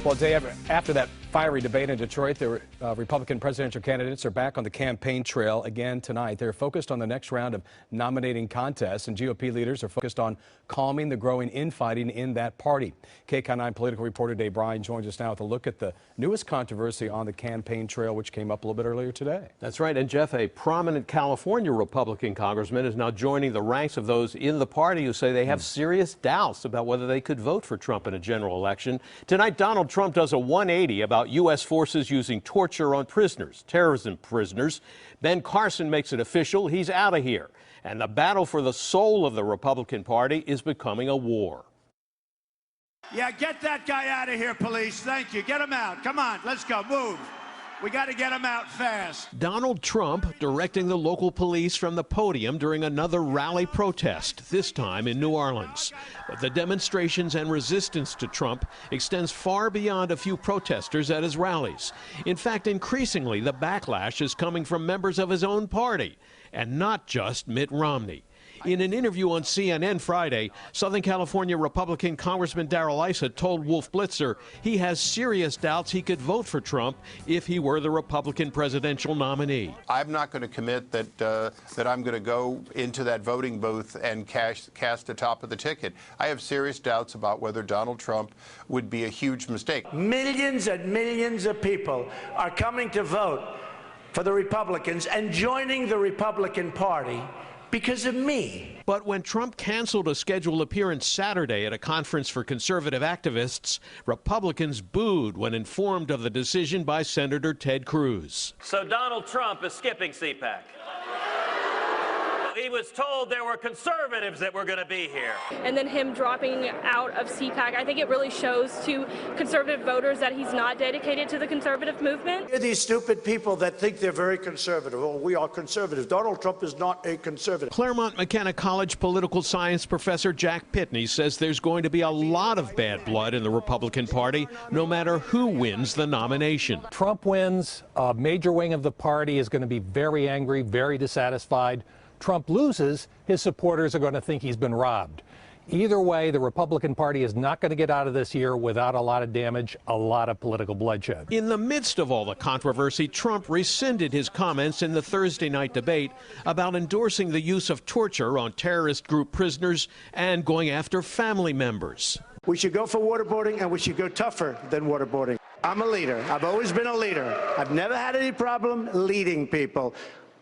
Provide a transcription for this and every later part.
Well, a day after that fiery debate in Detroit, the Republican presidential candidates are back on the campaign trail again tonight. They're focused on the next round of nominating contests, and GOP leaders are focused on calming the growing infighting in that party. KCON 9 political reporter Bryan joins us now with a look at the newest controversy on the campaign trail, which came up a little bit earlier today. That's right. And Jeff, a prominent California Republican congressman is now joining the ranks of those in the party who say they have serious doubts about whether they could vote for Trump in a general election. Tonight, Donald Trump does a 180 about U.S. forces using torture on prisoners, terrorism prisoners. Ben Carson makes it official. He's out of here. And the battle for the soul of the Republican Party is becoming a war. Yeah, get that guy out of here, police. Thank you. Get him out. Come on, let's go. Move. We got to get him out fast. Donald Trump directing the local police from the podium during another rally protest, this time in New Orleans. But the demonstrations and resistance to Trump extends far beyond a few protesters at his rallies. In fact, increasingly, the backlash is coming from members of his own party, and not just Mitt Romney. In an interview on CNN Friday, Southern California Republican Congressman Darrell Issa told Wolf Blitzer he has serious doubts he could vote for Trump if he were the Republican presidential nominee. I'm not going to commit that I'm going to go into that voting booth and cast the top of the ticket. I have serious doubts about whether Donald Trump would be a huge mistake. Millions and millions of people are coming to vote for the Republicans and joining the Republican Party because of me. But when Trump canceled a scheduled appearance Saturday at a conference for conservative activists, Republicans booed when informed of the decision by Senator Ted Cruz. So Donald Trump is skipping CPAC. He was told there were conservatives that were going to be here. And then him dropping out of CPAC, I think it really shows to conservative voters that he's not dedicated to the conservative movement. These stupid people that think they're very conservative. Oh, we are conservative. Donald Trump is not a conservative. Claremont McKenna College political science professor Jack Pitney says there's going to be a lot of bad blood in the Republican Party, no matter who wins the nomination. Trump wins, a major wing of the party is going to be very angry, very dissatisfied. Trump loses, his supporters are going to think he's been robbed. Either way, the Republican Party is not going to get out of this year without a lot of damage, a lot of political bloodshed. In the midst of all the controversy, Trump rescinded his comments in the Thursday night debate about endorsing the use of torture on terrorist group prisoners and going after family members. We should go for waterboarding, and we should go tougher than waterboarding. I'm a leader. I've always been a leader. I've never had any problem leading people.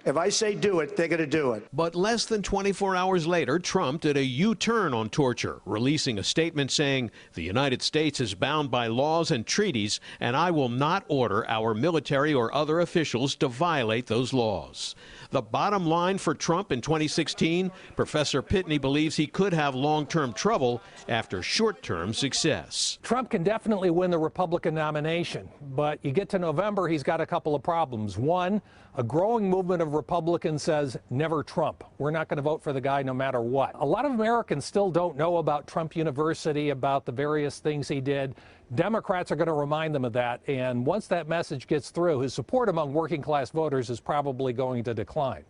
If I say do it, they're going to do it. But less than 24 hours later, Trump did a U-turn on torture, releasing a statement saying the United States is bound by laws and treaties, and I will not order our military or other officials to violate those laws. The bottom line for Trump in 2016, Professor Pitney believes he could have long-term trouble after short-term success. Trump can definitely win the Republican nomination, but you get to November, he's got a couple of problems. One, a growing movement of Republicans says, never Trump. We're not going to vote for the guy no matter what. A lot of Americans still don't know about Trump University, about the various things he did. Democrats are going to remind them of that, and once that message gets through, his support among working class voters is probably going to decline.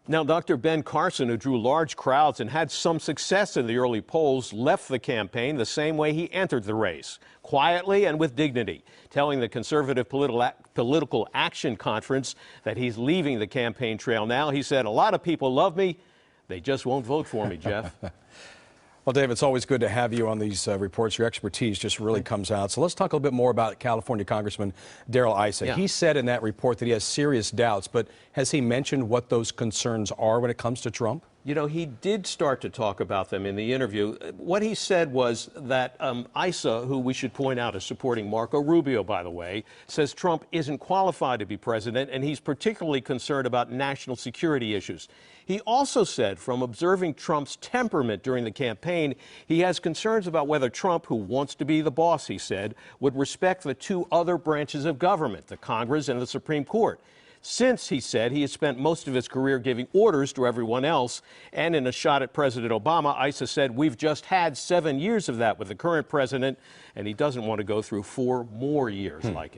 Now, Dr. Ben Carson, who drew large crowds and had some success in the early polls, left the campaign the same way he entered the race, quietly and with dignity, telling the Conservative Political Action Conference that he's leaving the campaign trail now. He said, "A lot of people love me. They just won't vote for me, Jeff." Well, Dave, it's always good to have you on these reports. Your expertise just really comes out. So let's talk a little bit more about California Congressman Darrell Issa. Yeah. He said in that report that he has serious doubts, but has he mentioned what those concerns are when it comes to Trump? You know, he did start to talk about them in the interview. What he said was that Issa, who we should point out is supporting Marco Rubio, by the way, says Trump isn't qualified to be president, and he's particularly concerned about national security issues. He also said, from observing Trump's temperament during the campaign, he has concerns about whether Trump, who wants to be the boss, he said, would respect the two other branches of government, the Congress and the Supreme Court. Since, he said, he has spent most of his career giving orders to everyone else, and in a shot at President Obama, Issa said, we've just had 7 years of that with the current president, and he doesn't want to go through 4 more years like it.